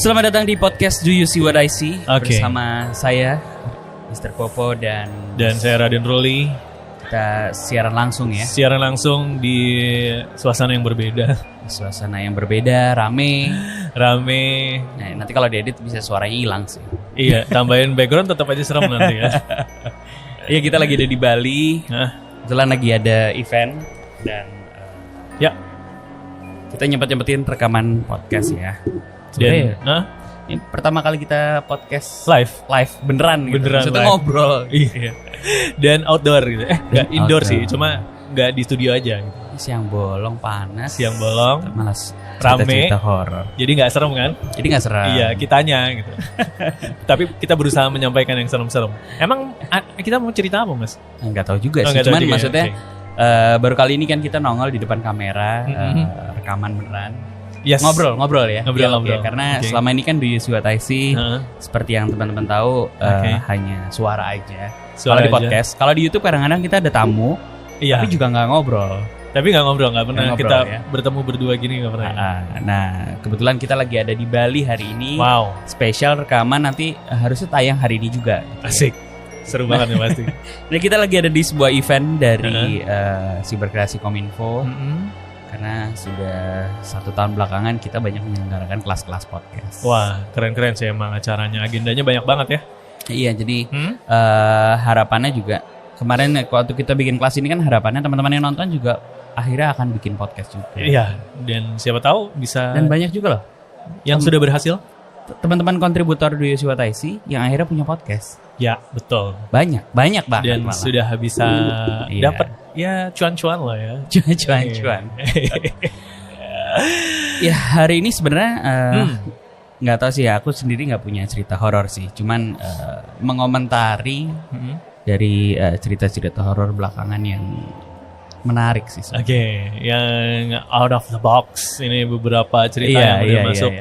Selamat datang di podcast Do You See What I See? Okay. Bersama saya Mr. Popo dan saya Raden Roli. Kita siaran langsung ya. Siaran langsung di suasana yang berbeda. Suasana yang berbeda, rame. Nah, nanti kalau diedit bisa suaranya hilang sih. Iya, tambahin background tetap aja serem nanti ya. Iya, kita lagi ada di Bali. Kebetulan lagi ada event dan ya, kita nyempet-nyempetin rekaman podcast ya. Dan ini pertama kali kita podcast live beneran gitu. Maksudnya live. ngobrol. Iya. Dan outdoor gitu. Enggak indoor sih, cuma enggak di studio aja gitu. Siang bolong panas. Siang bolong, malas rame, cerita horor. Jadi enggak serem kan? Jadi enggak serem. Iya, kitanya gitu. Tapi kita berusaha menyampaikan yang serem-serem. Emang kita mau cerita apa, Mas? Enggak tahu juga sih. Cuman maksudnya baru kali ini kan kita nongol di depan kamera, rekaman beneran. Yes. Ngobrol ya. Ngobrol. Ya, karena selama ini kan Do You See What I See, seperti yang teman-teman tahu, hanya suara aja. Kalau di podcast, kalau di YouTube kadang-kadang kita ada tamu, tapi juga nggak ngobrol. Tapi nggak ngobrol, nggak pernah ngobrol, kita ya. bertemu berdua gini nggak pernah. Nah, kebetulan kita lagi ada di Bali hari ini. Wow. Spesial rekaman nanti harusnya tayang hari ini juga. Asik. Seru banget nih pasti. Nah, kita lagi ada di sebuah event dari Siberkreasi Kominfo. Karena sudah 1 tahun belakangan kita banyak menyelenggarakan kelas-kelas podcast. Wah, keren-keren sih emang acaranya. Agendanya banyak banget ya. Iya, jadi harapannya juga kemarin waktu kita bikin kelas ini kan harapannya teman-teman yang nonton juga akhirnya akan bikin podcast juga. Iya, dan siapa tahu bisa. Dan banyak juga loh yang sudah berhasil. Teman-teman kontributor Do You See What I See yang akhirnya punya podcast. Ya, betul. Banyak banget dan malah. Sudah bisa dapat ya cuan-cuan lah ya. Cuan. Ya, hari ini sebenarnya nggak tahu sih ya, aku sendiri nggak punya cerita horor sih. Cuman mengomentari dari cerita-cerita horor belakangan yang menarik sih. Oke, yang out of the box ini beberapa cerita yang udah masuk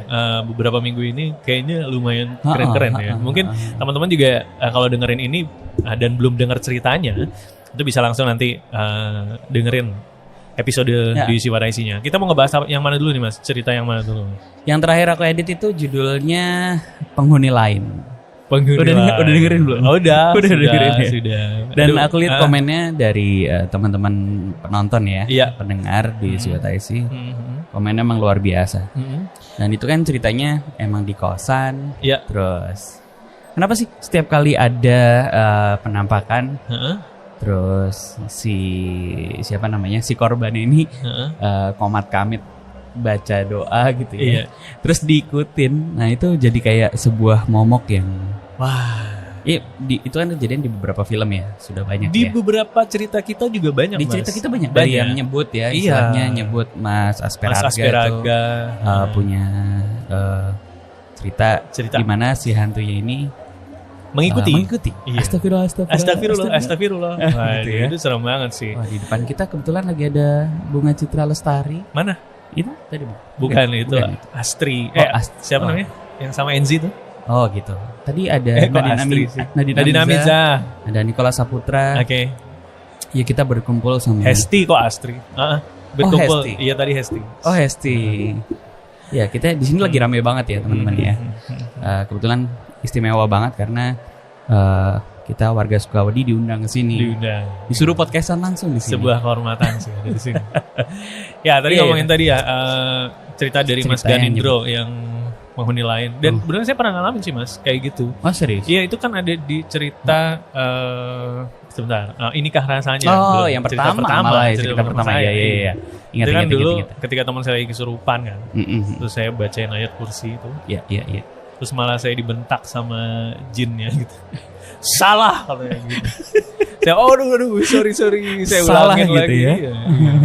beberapa minggu ini kayaknya lumayan keren-keren ya. Mungkin teman-teman juga kalau dengerin ini dan belum dengar ceritanya, itu bisa langsung nanti dengerin episode Do You See What I See-nya. Kita mau ngebahas yang mana dulu nih, Mas? Cerita yang mana dulu? Yang terakhir aku edit itu judulnya Penghuni Lain. Udah dengerin belum? Udah dengerin ya? Sudah. Dan aku lihat komennya dari teman-teman penonton ya, pendengar di What I See. Komennya emang luar biasa. Dan itu kan ceritanya emang di kosan. Terus kenapa sih setiap kali ada penampakan, terus si korban ini komat kamit baca doa gitu ya. Terus diikutin. Nah, itu jadi kayak sebuah momok yang itu kan kejadian di beberapa film ya, sudah banyak di beberapa cerita kita juga banyak. Di cerita kita banyak. Dari yang nyebut ya, istilahnya nyebut Mas Asperaga tuh, punya cerita di mana si hantunya ini mengikuti. Astagfirullah. Gitu ya. Itu serem banget sih. Wah, di depan kita kebetulan lagi ada Bunga Citra Lestari. Mana? Itu tadi bukan itu Astri. Siapa namanya? Yang sama Enzi tuh? Oh gitu. Tadi ada Nadine Amiza. Ada Nicholas Saputra. Oke. Ya, kita berkumpul sama Hesti kok Astri. Berkumpul. Hesti. Iya, tadi Hesti. Oh, Hesti. Ya, kita di sini lagi rame banget ya, teman-teman ya. Kebetulan istimewa banget karena kita warga Sukawati diundang ke sini. Disuruh podcastan langsung di sini. Sebuah kehormatan sih ada di sini. Ya, tadi ngomongin tadi ya cerita dari Mas Ganindro yang Penghuni Lain. Dan benar saya pernah ngalamin sih, Mas, kayak gitu. Oh, serius? Iya, itu kan ada di cerita sebentar. Inikah rasanya? Oh, yang pertama malah cerita pertama. Iya. Ingat, itu kan dulu ketika teman saya lagi kesurupan kan. Terus saya bacain ayat kursi itu. Iya. Terus malah saya dibentak sama jinnya gitu. Salah katanya gitu. Saya aduh sorry saya ulangin gitu lagi ya.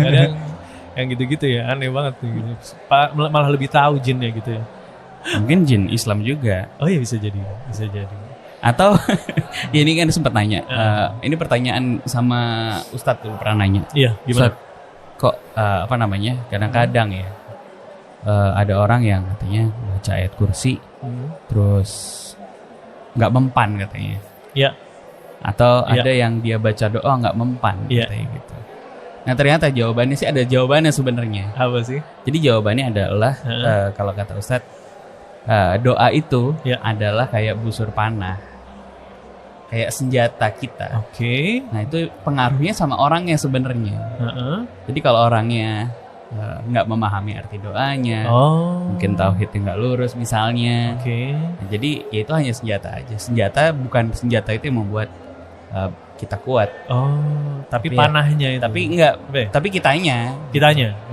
Kadang yang gitu-gitu ya, aneh banget tuh gitu. Malah lebih tahu jinnya gitu ya. Mungkin jin Islam juga. Oh iya, bisa jadi. Atau ya, ini kan sempat nanya. Ini pertanyaan sama Ustadz tuh pernah nanya. Iya, gimana? Ustadz, kok kadang-kadang ya ada orang yang katanya baca ayat kursi terus nggak mempan katanya. Iya. Atau ada yang dia baca doa nggak mempan katanya gitu. Nah, ternyata jawabannya sih ada jawabannya sebenarnya. Apa sih? Jadi jawabannya adalah kalau kata Ustadz, doa itu adalah kayak busur panah, kayak senjata kita. Oke. Nah itu pengaruhnya sama orangnya sebenarnya. Jadi kalau orangnya nggak memahami arti doanya, mungkin tauhidnya nggak lurus misalnya. Nah, jadi ya itu hanya senjata aja. Senjata bukan senjata itu yang membuat kita kuat. Tapi panahnya itu. Tapi enggak. Tapi kitanya.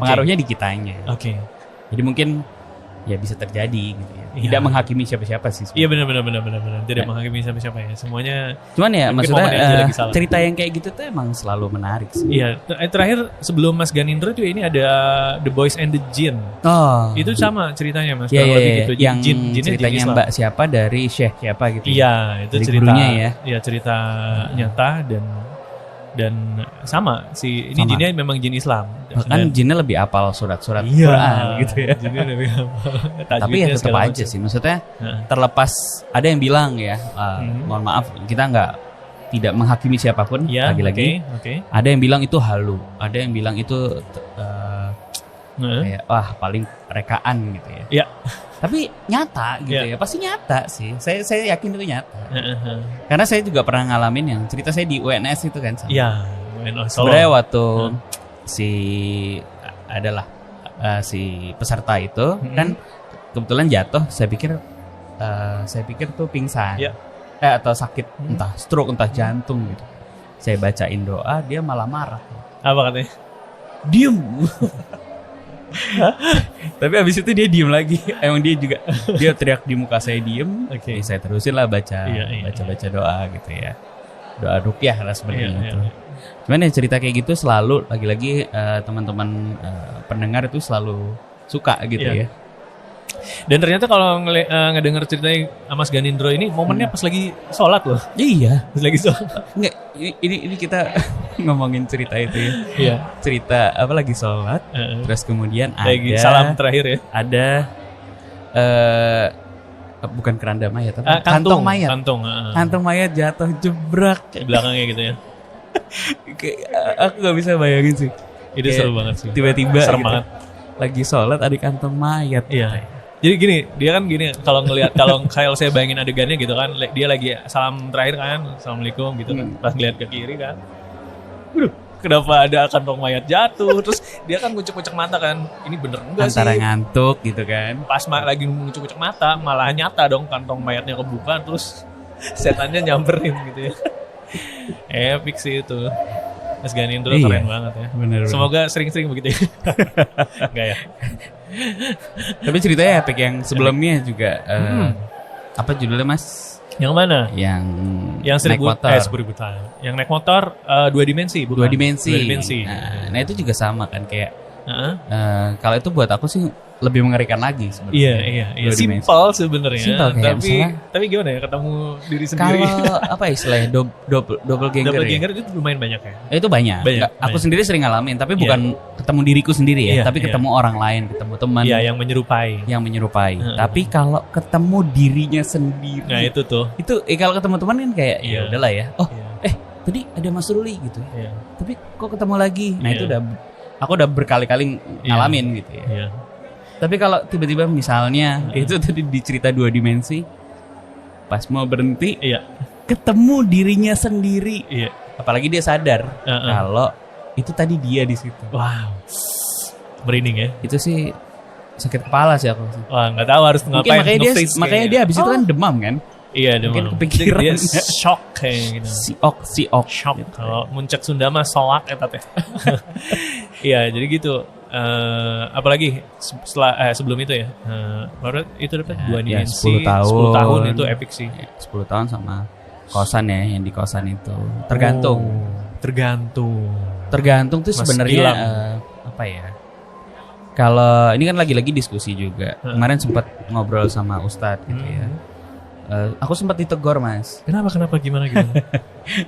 Pengaruhnya di kitanya. Jadi mungkin ya bisa terjadi gitu ya. Tidak menghakimi siapa-siapa sih. Iya benar. Tidak menghakimi siapa-siapa ya. Semuanya. Cuman ya maksudnya cerita yang kayak gitu tuh emang selalu menarik sih. Iya. Terakhir sebelum Mas Ganindra juga ini ada The Boys and the Jinn. Itu sama ceritanya Mas. Iya. Gitu. Yang ceritanya Mbak siapa dari Syekh siapa gitu. Iya. Itu ceritanya ya. Iya cerita nyata dan sama si ini jinnya memang jin Islam. Bahkan jinnya lebih apal surat-surat Quran gitu ya. Jinnya lebih apal. Tapi ya tetap aja sih, maksudnya terlepas ada yang bilang ya, mohon maaf kita tidak menghakimi siapapun lagi-lagi. Ada yang bilang itu halu, ada yang bilang itu kayak paling rekaan gitu ya. Iya. Tapi nyata gitu ya, pasti nyata sih. Saya yakin itu nyata. Karena saya juga pernah ngalamin yang cerita saya di UNS itu kan. Iya, UNS. Sebenarnya waktu si peserta itu kan kebetulan jatuh, saya pikir tuh pingsan. Atau sakit, entah stroke, entah jantung gitu. Saya bacain doa, dia malah marah. Apa katanya? Diem. Tapi abis itu dia diem lagi. Emang dia teriak di muka saya diem. Saya terusin lah baca doa gitu ya. Doa ruqyah lah sebenarnya itu. Cuman ya cerita kayak gitu selalu lagi-lagi teman-teman pendengar itu selalu suka gitu ya. Dan ternyata kalau ngedenger ceritanya Mas Ganindra ini momennya pas lagi sholat loh. Iya, pas lagi sholat. Enggak, ini kita ngomongin cerita itu ya. Iya. Cerita apa lagi sholat, terus kemudian lagi salam terakhir ya. Ada bukan keranda mayat, tapi kantong mayat. Kantong mayat jatuh jebrak di belakangnya gitu ya. Aku nggak bisa bayangin sih. Itu seru banget sih. Tiba-tiba serem gitu. banget. Lagi sholat ada kantong mayat. Iya. Jadi gini, dia kan gini kalau ngelihat kalau saya bayangin adegannya gitu kan, dia lagi salam terakhir kan, assalamualaikum gitu kan, pas ngeliat ke kiri kan, kenapa ada kantong mayat jatuh, terus dia kan ngucek-ngucek mata kan, ini bener enggak sih? Antara ngantuk gitu kan. Pas lagi ngucek-ngucek mata, malah nyata dong kantong mayatnya kebuka, terus setannya nyamperin gitu ya. Epic sih itu. Mas Ganindra keren banget ya. Bener. Semoga sering-sering begitu ya. Enggak ya. Tapi ceritanya epic yang sebelumnya juga. Apa judulnya Mas? Yang mana? Yang naik motor. Yang naik motor 2 dimensi. Bukan? 2 dimensi. Nah itu juga sama kan kayak. Kalau itu buat aku sih lebih mengerikan lagi sebenarnya. Iya. Simpel sebenarnya. Tapi gimana ya ketemu diri sendiri? Kalau apa istilahnya doppelganger. Doppelganger itu lumayan banyak ya. Itu banyak. Aku sendiri sering ngalamin, tapi bukan ketemu diriku sendiri ya, tapi ketemu orang lain, ketemu teman. Iya, yang menyerupai. Tapi kalau ketemu dirinya sendiri. Nah, itu tuh. Itu kalau ketemu teman kan kayak ya udahlah ya. Tadi ada Mas Ruli gitu ya. Tapi kok ketemu lagi? Nah, itu aku udah berkali-kali ngalamin gitu ya. Iya. Tapi kalau tiba-tiba misalnya itu tadi di cerita 2 dimensi, pas mau berhenti, ketemu dirinya sendiri, apalagi dia sadar kalau itu tadi dia di situ. Wow, merinding ya. Itu sih sakit kepala sih aku. Wah, nggak tahu harus ngapain. Makanya dia habis itu kan demam kan? Iya, demam. Mungkin kepikiran. Dia shock kayak gitu. Siok. Shock. Gitu. Kalau muncak Sunda mah soak etat ya. Iya, jadi gitu. Apalagi sebelum itu ya. Baru itu dapat 2 dimensi. 10 tahun itu epic sih. 10 tahun sama kosan ya, yang di kosan itu. Tergantung tuh sebenarnya apa ya? Kalau ini kan lagi-lagi diskusi juga. Kemarin sempat ngobrol sama Ustadz gitu ya. Aku sempat ditegur Mas. Kenapa gimana?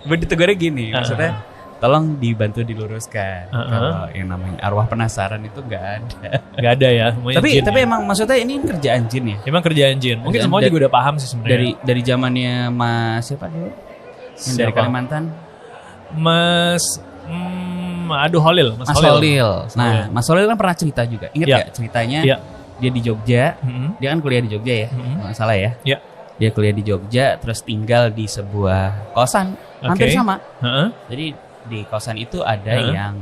Ditegurnya gini, maksudnya tolong dibantu diluruskan. Kalau yang namanya arwah penasaran itu nggak ada ya. Tapi emang maksudnya ini kerjaan jin ya. Emang kerjaan jin. Mungkin semua juga udah paham sih sebenarnya. Dari zamannya Mas siapa dulu? Yang dari Kalimantan. Mas Holil. Nah, Mas Holil kan pernah cerita juga. Ingat nggak ceritanya? Iya. dia di Jogja, dia kan kuliah di Jogja ya, nggak salah ya. Yeah. Dia kuliah di Jogja, terus tinggal di sebuah kosan, hampir sama. Jadi di kosan itu ada yang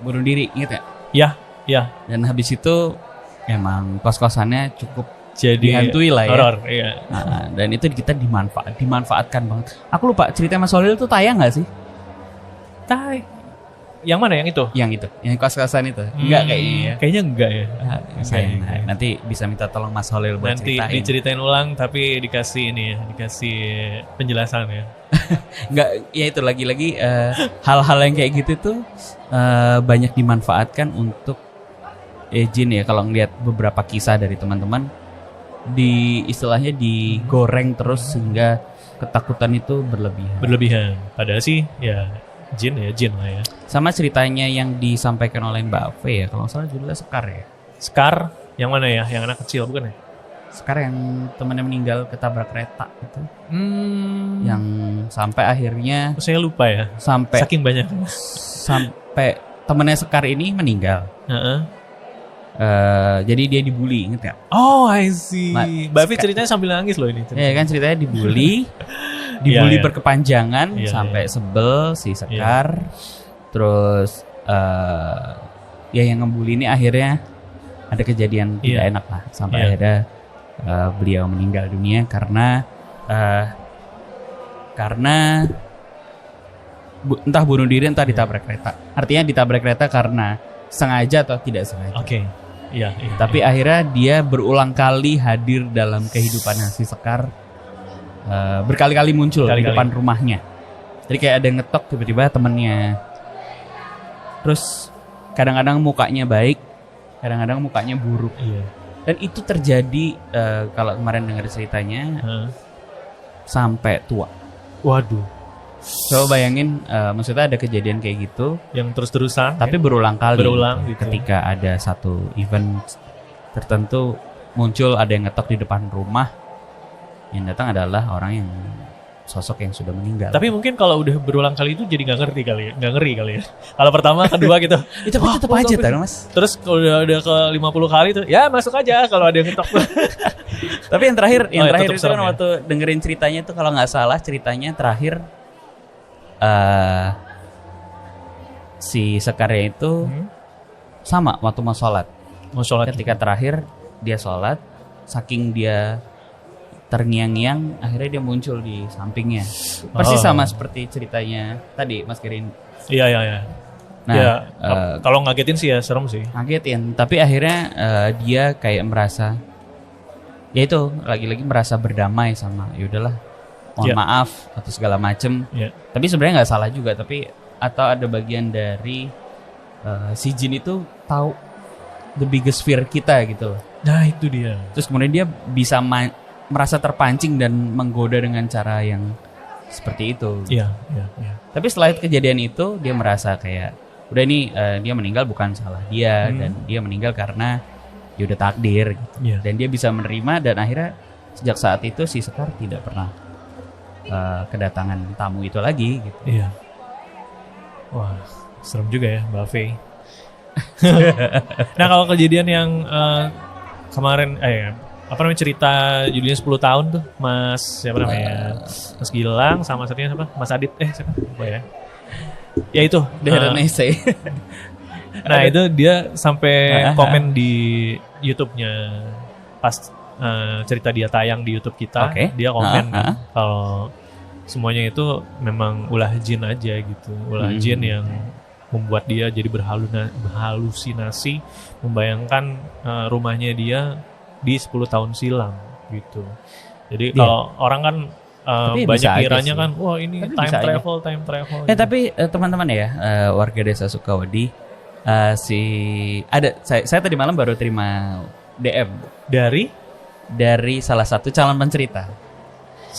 bunuh diri, gitu ya? Ya. Dan habis itu emang kos-kosannya cukup jadi dihantui lah ya. Horor, iya. Nah, dan itu kita dimanfaatkan banget. Aku lupa cerita Mas Holil tuh tayang nggak sih? Yang mana yang itu? Yang kos-kosan itu. Enggak kayaknya ya. Kayaknya enggak ya. Sayang. Nanti bisa minta tolong Mas Holil buat nanti ceritain. Diceritain ulang tapi dikasih penjelasan ya. Enggak, ya itu lagi-lagi hal-hal yang kayak gitu tuh banyak dimanfaatkan untuk jin ya. Kalau ngeliat beberapa kisah dari teman-teman, istilahnya digoreng terus sehingga ketakutan itu berlebihan. Padahal sih ya jin lah ya. Sama ceritanya yang disampaikan oleh Mbak V ya, kalau nggak salah judulnya Sekar ya. Sekar yang mana ya? Yang anak kecil bukan ya? Sekar yang temannya meninggal ketabrak kereta itu. Yang sampai akhirnya saya lupa ya. Saking banyak. Sampai temannya Sekar ini meninggal. Jadi dia dibully, inget gak? Oh, I see. Mbak V ceritanya sambil nangis loh ini. Iya kan, ceritanya dibully. Berkepanjangan sampai sebel si Sekar. Terus ya yang ngebully ini akhirnya ada kejadian tidak enak lah. Sampai akhirnya beliau meninggal dunia karena entah bunuh diri entah ditabrak kereta. Artinya ditabrak kereta karena sengaja atau tidak sengaja. Oke. Iya. Tapi akhirnya dia berulang kali hadir dalam kehidupan si Sekar. Berkali-kali muncul di depan rumahnya. Jadi kayak ada yang ngetok tiba-tiba temennya. Terus kadang-kadang mukanya baik, kadang-kadang mukanya buruk. Dan itu terjadi kalau kemarin dengar ceritanya sampai tua. Waduh. Coba bayangin, maksudnya ada kejadian kayak gitu yang terus-terusan, tapi berulang kali. Gitu. Ketika ada satu event tertentu muncul ada yang ngetok di depan rumah. Yang datang adalah orang yang sosok yang sudah meninggal. Tapi mungkin kalau udah berulang kali itu jadi nggak ngeri kali ya. Kalau pertama, kedua gitu, itu tetap aja kan Mas. Terus kalau udah ke 50 kali tuh, ya masuk aja kalau ada yang ngetok. Tapi yang terakhir itu kan waktu dengerin ceritanya tuh kalau nggak salah ceritanya terakhir si Sekarnya itu sama waktu mau sholat. Ketika terakhir dia sholat, saking dia terngiang-ngiang, akhirnya dia muncul di sampingnya. Persis sama seperti ceritanya tadi Mas Kirin. Iya. Nah, kalau ngagetin sih ya serem sih. Ngagetin, tapi akhirnya dia kayak merasa, ya itu lagi-lagi merasa berdamai sama, yaudahlah, mohon maaf atau segala macem. Tapi sebenarnya nggak salah juga, tapi atau ada bagian dari si jin itu tahu the biggest fear kita gitu loh. Nah itu dia. Terus kemudian dia bisa merasa terpancing dan menggoda dengan cara yang seperti itu. Iya. Tapi setelah kejadian itu dia merasa kayak udah ini dia meninggal bukan salah dia dan dia meninggal karena dia udah takdir gitu. Dan dia bisa menerima dan akhirnya sejak saat itu si Sekar tidak pernah kedatangan tamu itu lagi gitu. Iya. Wah, serem juga ya Mbak Faye. Nah kalau kejadian yang kemarin cerita judulnya 10 tahun tuh Mas siapa namanya? Mas Gilang sama satunya siapa? Mas Adit siapa? Ya. Ya itu Denese. Nah itu dia sampai komen di YouTube-nya pas cerita dia tayang di YouTube kita. Dia komen kalau semuanya itu memang ulah jin aja gitu. Ulah jin yang membuat dia jadi berhalusinasi, membayangkan rumahnya dia di 10 tahun silam gitu. Jadi kalau orang kan banyak kiranya kan, wah ini time travel. Tapi teman-teman ya, warga desa Sukawadi, saya tadi malam baru terima DM dari salah satu calon pencerita.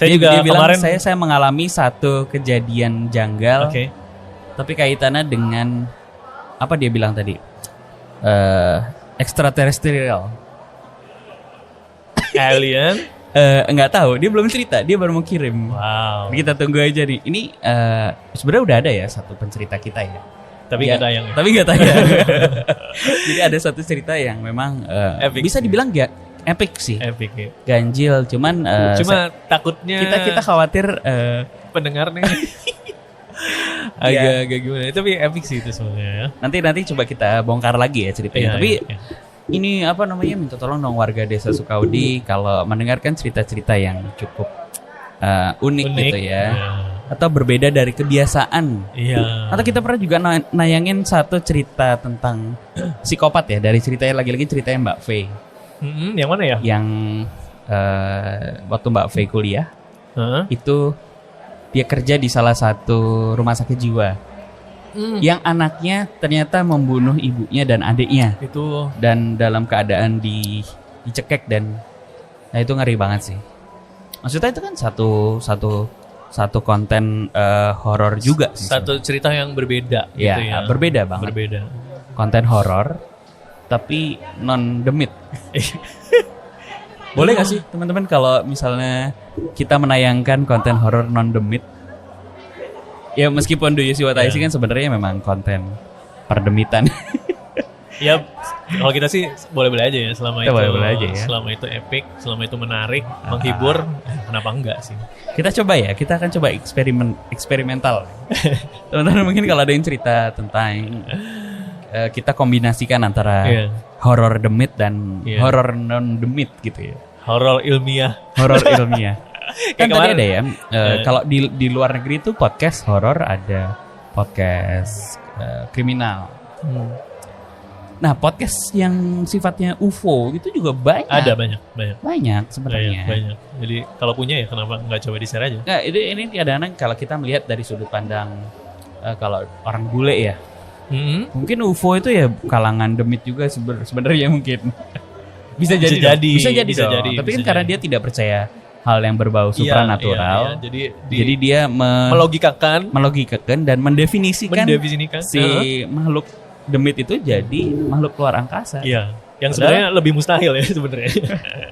Dia bilang kemarin saya mengalami satu kejadian janggal, tapi kaitannya dengan apa dia bilang tadi, extraterrestrial. Alien? Enggak tahu, dia belum cerita, dia baru mau kirim. Wow. Kita tunggu aja nih. Ini sebenarnya udah ada ya satu pencerita kita ya. Tapi nggak tayang. Tapi nggak tayang. Jadi ada satu cerita yang memang bisa dibilang epic sih. Epic ya. Ganjil, cuman takutnya kita khawatir pendengar nih agak gimana. Tapi epic sih itu sebenarnya. Nanti coba kita bongkar lagi ya ceritanya. Tapi ini apa namanya, minta tolong dong warga Desa Sukaudi kalau mendengarkan cerita-cerita yang cukup unik gitu ya. Atau berbeda dari kebiasaan. Iya. Atau kita pernah juga nayangin satu cerita tentang psikopat ya, dari ceritanya lagi-lagi ceritanya Mbak Faye. Yang mana ya? Yang waktu Mbak Faye kuliah, itu dia kerja di salah satu rumah sakit jiwa. Yang anaknya ternyata membunuh ibunya dan adiknya. Itu. Dan dalam keadaan dicekek dan nah itu ngeri banget sih. Maksudnya itu kan satu konten horor juga sih. Satu cerita yang berbeda gitu ya. Berbeda banget. Berbeda. Konten horor tapi non demit. Boleh gak sih teman-teman kalau misalnya kita menayangkan konten horor non demit? Ya meskipun Do You See What I See kan sebenarnya memang konten perdemitan. Ya kalau kita sih boleh-boleh aja ya selama itu. Boleh aja ya. Selama itu epic, selama itu menarik, menghibur, kenapa enggak sih? Kita coba ya, kita akan coba eksperimental. Teman-teman mungkin kalau ada yang cerita tentang kita kombinasikan antara horor demit dan horor non demit gitu ya. Horor ilmiah. Kan tadi ada ya, kalau di luar negeri itu podcast horor, ada podcast kriminal. Nah, podcast yang sifatnya UFO itu juga banyak. Ada banyak sebenarnya. Banyak. Jadi kalau punya ya kenapa nggak coba di-share aja? Nah, ini kadang-kadang kalau kita melihat dari sudut pandang kalau orang bule ya. Mungkin UFO itu ya kalangan demit juga sebenarnya mungkin. Bisa jadi. Tapi kan karena dia tidak percaya hal yang berbau supranatural. Iya. Jadi dia melogikakan dan mendefinisikan si makhluk demit itu jadi makhluk luar angkasa. Iya. Yang sebenarnya lebih mustahil ya sebenarnya.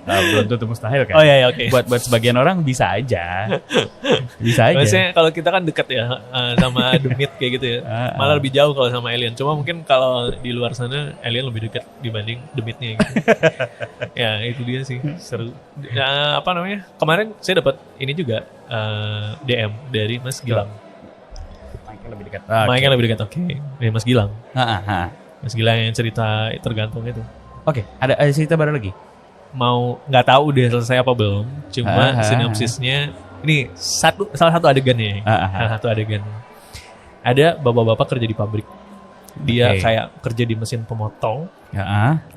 Nah, belum tentu mustahil kan. Oh iya, oke. Buat sebagian orang bisa aja. Maksudnya kalau kita kan dekat ya sama demit kayak gitu ya. Malah lebih jauh kalau sama alien. Cuma mungkin kalau di luar sana alien lebih dekat dibanding demitnya gitu. Ya, itu dia sih. Seru. Nah, apa namanya? Kemarin saya dapat ini juga DM dari Mas Gilang. Mic-nya lebih dekat. Mic-nya lebih dekat. Oke. Dari Mas Gilang. Mas Gilang yang cerita tergantung itu. Oke, ada cerita baru lagi. Mau nggak tahu udah selesai apa belum? Cuma sinopsisnya ini salah satu adegannya. Salah satu adegan. Ada bapak-bapak kerja di pabrik. Dia kayak kerja di mesin pemotong.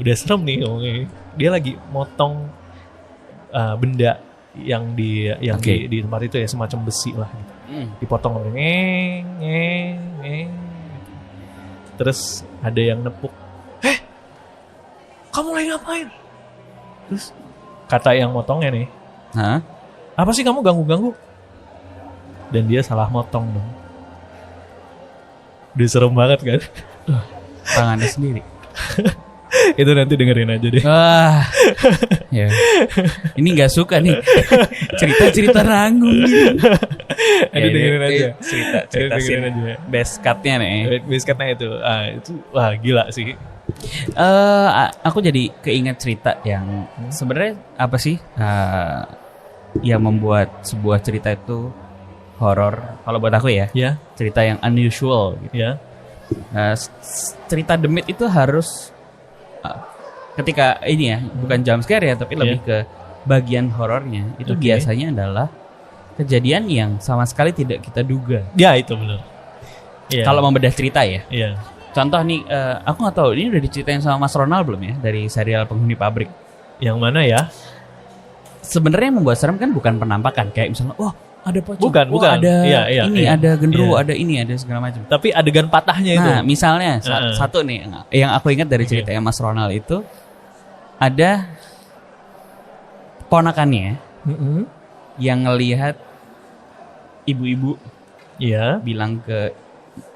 Udah serem nih ngomongnya. Dia lagi motong benda yang di tempat itu ya, semacam besi lah gitu. Dipotong terus ada yang nepuk. Kamu lagi ngapain? Terus kata yang motongnya nih, apa sih kamu ganggu-ganggu? Dan dia salah motong dong. Udah serem banget kan? Tangannya sendiri. Itu nanti dengerin aja deh. Ya. Ini nggak suka nih cerita-cerita nanggung gitu. Dengerin aja. Cerita aja. Best cut-nya nih. Best cut-nya itu. Itu wah gila sih. Aku jadi keinget cerita yang sebenarnya apa sih yang membuat sebuah cerita itu horor. Kalau buat aku ya, cerita yang unusual gitu. Cerita demit itu harus ketika ini ya, bukan jump scare ya, tapi lebih ke bagian horornya. Itu biasanya adalah kejadian yang sama sekali tidak kita duga. Ya, itu benar. Kalau membedah cerita ya. Iya. Contoh nih, aku nggak tahu ini udah diceritain sama Mas Ronald belum ya dari serial Penghuni Pabrik. Yang mana ya? Sebenarnya yang membuat serem kan bukan penampakan, kayak misalnya, ada pocong, bukan. Ada ada genderuwo, ada ini, ada segala macam. Tapi adegan patahnya itu. Nah, misalnya satu nih yang aku ingat dari ceritanya Mas Ronald itu, ada ponakannya yang ngelihat ibu-ibu bilang ke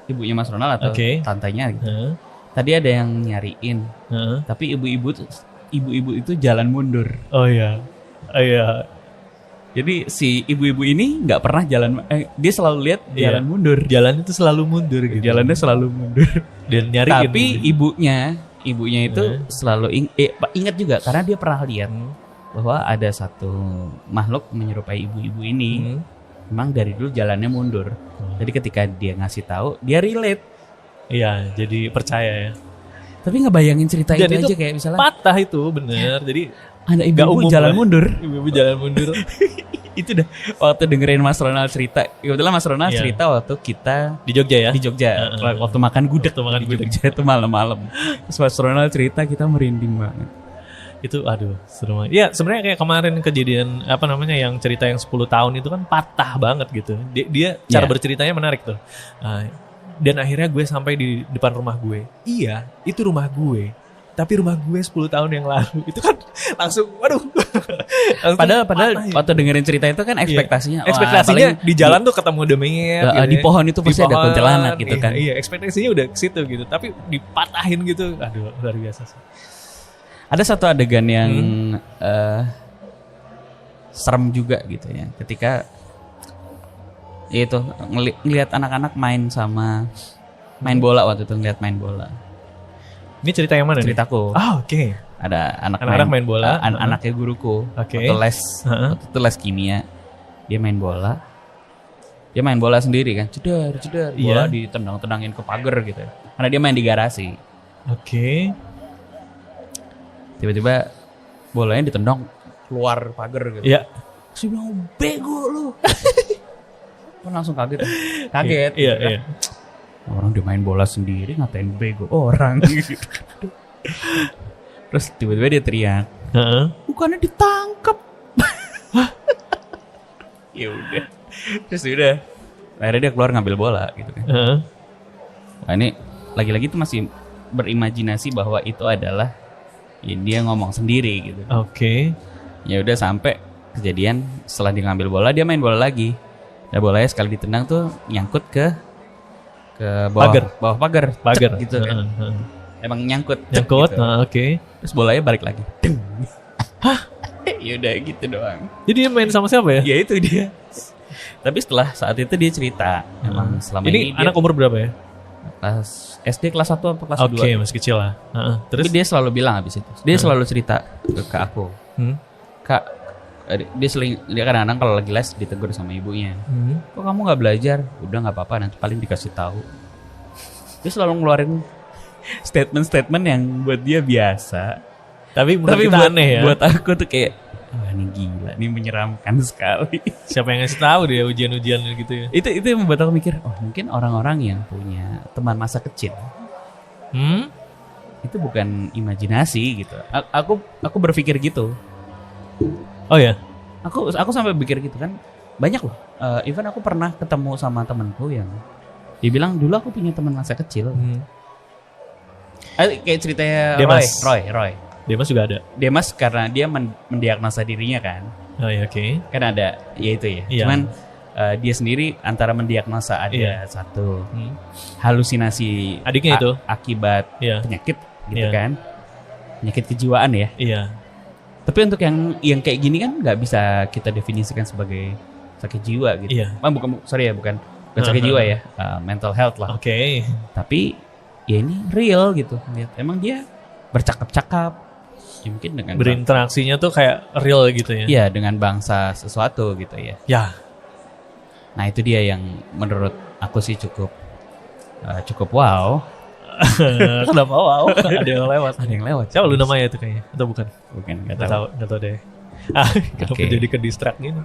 ibunya Mas Ronald atau tantanya gitu. Tadi ada yang nyariin, tapi ibu-ibu itu jalan mundur. Oh iya. Jadi si ibu-ibu ini nggak pernah jalan, dia selalu lihat jalan mundur. Jalan itu selalu mundur gitu. Jalannya selalu mundur. Dan nyariin. Tapi ibunya itu selalu ingat juga karena dia pernah lihat bahwa ada satu makhluk menyerupai ibu-ibu ini. Memang dari dulu jalannya mundur. Jadi ketika dia ngasih tahu, dia relate. Iya, jadi percaya ya. Tapi ngebayangin cerita dan itu aja kayak misalnya patah itu bener. Jadi ada ibu-ibu jalan mundur. Ibu-ibu jalan mundur. Itu dah waktu dengerin Mas Ronald cerita. Kebetulan Mas Ronald cerita waktu kita di Jogja ya. Di Jogja. Waktu makan gudeg. Di Jogja itu malam-malam. Terus Mas Ronald cerita kita merinding banget. Itu aduh seru banget. Ya sebenarnya kayak kemarin kejadian yang cerita yang 10 tahun itu kan patah banget gitu. Dia cara berceritanya menarik tuh. Dan akhirnya gue sampai di depan rumah gue. Iya, itu rumah gue. Tapi rumah gue 10 tahun yang lalu. Itu kan langsung waduh. Padahal waktu dengerin cerita itu kan ekspektasinya. Ekspektasinya di jalan tuh ketemu demit. Di pohon itu pasti ada kuntilanak gitu kan. Iya, ekspektasinya udah ke situ gitu. Tapi dipatahin gitu. Aduh, luar biasa sih. Ada satu adegan yang serem juga gitu ya. Ketika itu ngelihat anak-anak main bola waktu itu main bola. Ini cerita yang mana? Ceritaku. Oke. Ada anak-anak main bola. Anaknya guruku. Waktu les kimia. Dia main bola. Dia main bola sendiri kan. Cedar. Bola ditendang-tendangin ke pagar gitu. Karena dia main di garasi. Oke. Tiba-tiba bolanya ditendang keluar pagar gitu. Iya. Saya bilang bego lu. Kan langsung kaget. Iya. Orang dia main bola sendiri ngatain bego orang gitu. Terus tiba-tiba dia teriak. Bukannya ditangkap. Ya udah. Terus udah. Akhirnya dia keluar ngambil bola gitu kan. Nah ini lagi-lagi tuh masih berimajinasi bahwa itu adalah dia ngomong sendiri gitu. Oke. Ya udah sampai kejadian setelah dia ngambil bola dia main bola lagi. Dan bolanya sekali ditendang tuh nyangkut ke bawah pagar gitu kan. Emang nyangkut gitu. Oke. Terus bolanya balik lagi. Hah? Ya udah gitu doang. Jadi dia main sama siapa ya? Ya itu dia. Tapi setelah saat itu dia cerita emang selama ini anak umur berapa ya? Kelas SD kelas 1 atau kelas 2. Oke, masih kecil lah. Terus dia selalu bilang habis itu. Dia selalu cerita ke aku. Kak, dia kadang-kadang kalau lagi les ditegur sama ibunya. Kok kamu nggak belajar? Udah nggak apa-apa, nanti paling dikasih tahu. Dia selalu ngeluarin statement yang buat dia biasa. Tapi kita aneh ya. Buat aku tuh kayak, wah ini gila, ini menyeramkan sekali. Siapa yang ngasih tahu dia ujian-ujian gitu ya? Itu yang membuat aku mikir, mungkin orang-orang yang punya teman masa kecil. Itu bukan imajinasi gitu. Aku berpikir gitu. Oh ya, aku sampai pikir gitu kan, banyak loh. Even aku pernah ketemu sama temanku yang dia bilang dulu aku punya teman masa kecil. Kayak ceritanya Roy. Demas juga ada. Demas karena dia mendiagnosa dirinya kan. Oh ya, oke. Kan ada, ya itu ya. Iya. Cuman dia sendiri antara mendiagnosa ada satu halusinasi adiknya itu akibat penyakit gitu kan, penyakit kejiwaan ya. Iya. Tapi untuk yang kayak gini kan nggak bisa kita definisikan sebagai sakit jiwa gitu. Iya. Bukan sakit jiwa ya, mental health lah. Oke. Tapi ya ini real gitu. Emang dia bercakap-cakap, ya mungkin dengan berinteraksinya tuh kayak real gitu ya. Iya, dengan bangsa sesuatu gitu ya. Ya. Nah itu dia yang menurut aku sih cukup wow. Kenapa wow? Ada yang lewat. Siapa lu namanya itu kayaknya? Atau bukan? Bukan, nggak tahu deh. Kenapa jadi ke distract gini?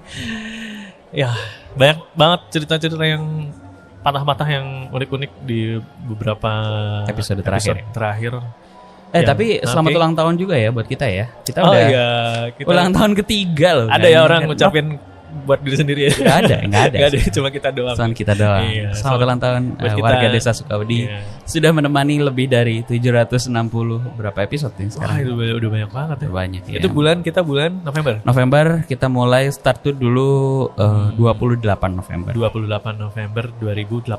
Ya, banyak banget cerita-cerita yang patah-patah yang unik-unik di beberapa episode terakhir. Tapi selamat ulang tahun juga ya buat kita ya. Kita udah ulang tahun ketiga loh. Ada ya orang ngucapin buat diri sendiri ya? Enggak ada. Cuma kita doang. Iya, selamat ulang tahun warga Desa Sukawedi. Sudah menemani lebih dari 760 berapa episode nih sekarang. Wah, itu udah banyak banget ya. Banyak ya. Itu kita bulan November. November kita mulai start tuh dulu 28 November. 28 November 2018.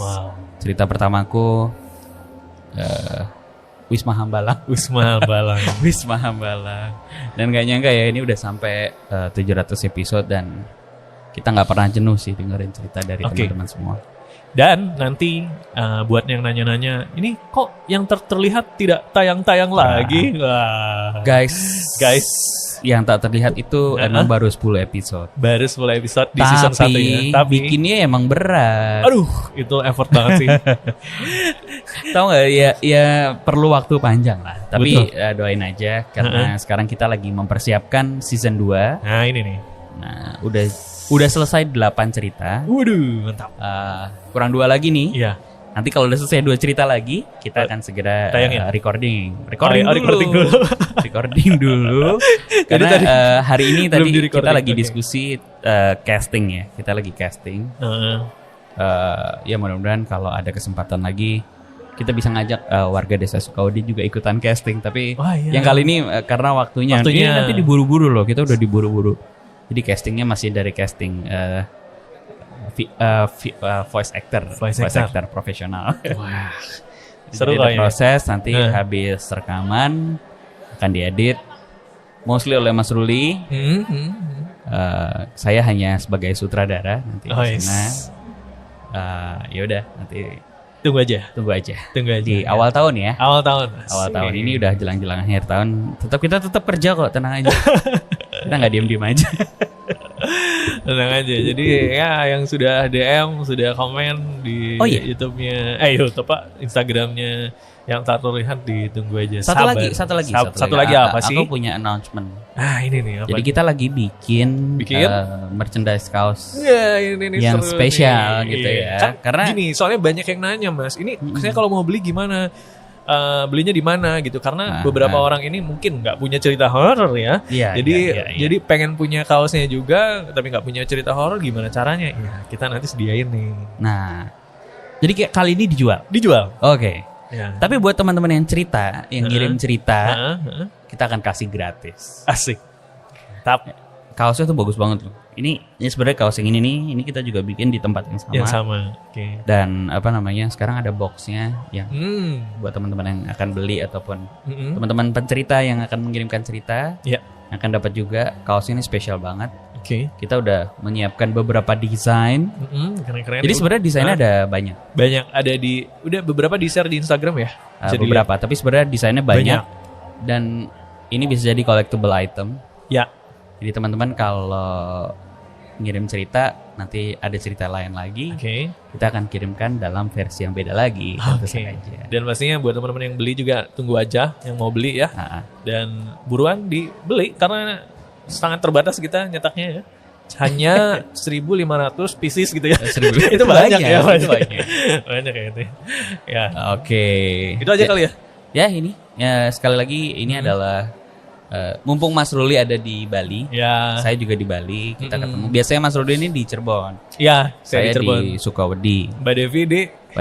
Wow. Cerita pertamaku Wisma Hambalang. Wisma Hambalang. Wisma Hambalang. Dan gak nyangka ya ini udah sampai 700 episode dan kita gak pernah jenuh sih dengerin cerita dari teman-teman semua. Dan nanti buat yang nanya-nanya, ini kok yang terlihat tidak tayang-tayang lagi? Wah. Guys, yang tak terlihat itu emang baru 10 episode. Baru 10 episode di season 1 ya. Tapi bikinnya emang berat. Aduh, itu effort banget sih. Tahu nggak ya perlu waktu panjang lah. Tapi doain aja karena sekarang kita lagi mempersiapkan season 2. Nah, ini nih. Nah, udah selesai 8 cerita. Waduh, mantap. Kurang 2 lagi nih. Iya. Nanti kalau udah selesai 2 cerita lagi, kita akan segera recording dulu. Recording dulu. Karena hari ini tadi kita lagi diskusi casting ya. Kita lagi casting. Ya mudah-mudahan kalau ada kesempatan lagi kita bisa ngajak warga Desa Sukawudi juga ikutan casting. Tapi yang kali ini karena waktunya ini nanti diburu-buru loh. Kita udah diburu-buru. Jadi castingnya masih dari casting voice actor profesional. Wah, seru lah ya. Proses nanti habis rekaman akan diedit mostly oleh Mas Ruli. Saya hanya sebagai sutradara nanti di sana. Ya udah nanti tunggu aja di awal tahun ya. Awal tahun ini udah jelang-jelang akhir tahun. Kita tetap kerja kok, tenang aja. Kita nggak diem aja. Tenang aja. Jadi ya yang sudah DM, sudah komen di YouTube-nya, YouTube Instagram-nya yang tak terlihat ditunggu aja. Satu lagi apa sih? Aku punya announcement. Ini nih apa? Jadi kita lagi bikin merchandise kaos ini yang spesial gitu ya. Karena gini, soalnya banyak yang nanya, Mas. Ini saya kalau mau beli gimana? Belinya di mana gitu, karena beberapa orang ini mungkin nggak punya cerita horor ya. Jadi pengen punya kaosnya juga tapi nggak punya cerita horor, gimana caranya? Ya kita nanti sediain nih. Nah, jadi kali ini dijual. Oke. Ya. Tapi buat teman-teman yang ngirim cerita, kita akan kasih gratis. Asik. Kaosnya tuh bagus banget loh. Ini sebenarnya kaos yang ini kita juga bikin di tempat yang sama. Yang sama. Okay. Dan sekarang ada boxnya yang buat teman-teman yang akan beli ataupun teman-teman pencerita yang akan mengirimkan cerita, akan dapat juga kaos ini spesial banget. Oke. Kita udah menyiapkan beberapa desain. Keren-keren. Jadi sebenarnya desainnya ada banyak. Ada udah beberapa di-share di Instagram ya. Beberapa, tapi sebenarnya desainnya banyak. Dan ini bisa jadi collectible item. Ya. Jadi teman-teman kalau ngirim cerita, nanti ada cerita lain lagi. Kita akan kirimkan dalam versi yang beda lagi. Dan pastinya buat teman-teman yang beli juga tunggu aja yang mau beli ya. Dan buruan dibeli karena sangat terbatas kita nyetaknya ya. Hanya 1.500 pieces gitu ya. Itu banyak ya. Banyak ya itu. Ya. Itu aja kali ya. Ya ini. Ya sekali lagi ini adalah mumpung Mas Ruli ada di Bali, saya juga di Bali, kita ketemu. Biasanya Mas Ruli ini di Cirebon. Iya, saya di Cirebon. Di Sukawudi. Mbak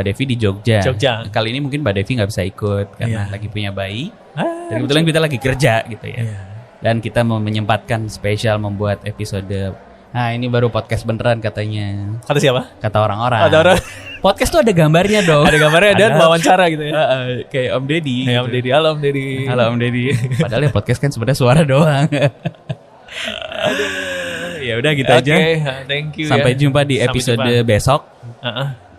Devi di Jogja. Kali ini mungkin Mbak Devi nggak bisa ikut karena lagi punya bayi. Dan kebetulan kita lagi kerja gitu ya. Dan kita mau menyempatkan spesial membuat episode. Nah ini baru podcast beneran katanya. Kata siapa? Kata orang-orang. Podcast tuh ada gambarnya dong. Ada gambarnya dan wawancara gitu ya. Kayak Om Deddy. Om Deddy, halo Om Deddy. Halo Om Deddy. Padahal ya podcast kan sebenarnya suara doang. Ya udah gitu aja. Thank you. Sampai jumpa di episode besok.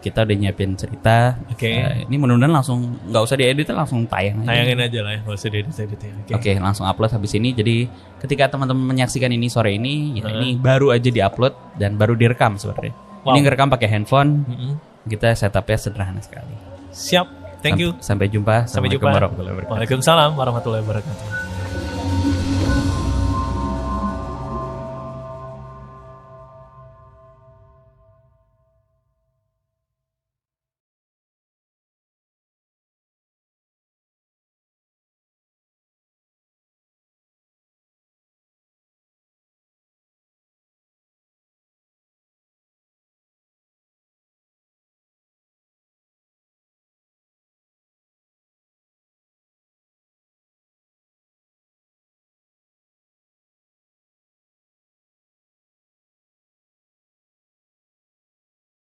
Kita udah nyiapin cerita. Ini mudah-mudahan langsung nggak usah diedit, langsung tayang. Tayangin aja lah ya, nggak usah diedit ya. Oke, langsung upload habis ini. Jadi ketika teman-teman menyaksikan ini sore ini, ini baru aja diupload dan baru direkam sebenarnya. Ini ngerekam pakai handphone. Kita setupnya sederhana sekali. Siap. Thank you. Sampai jumpa. Waalaikumsalam warahmatullahi wabarakatuh.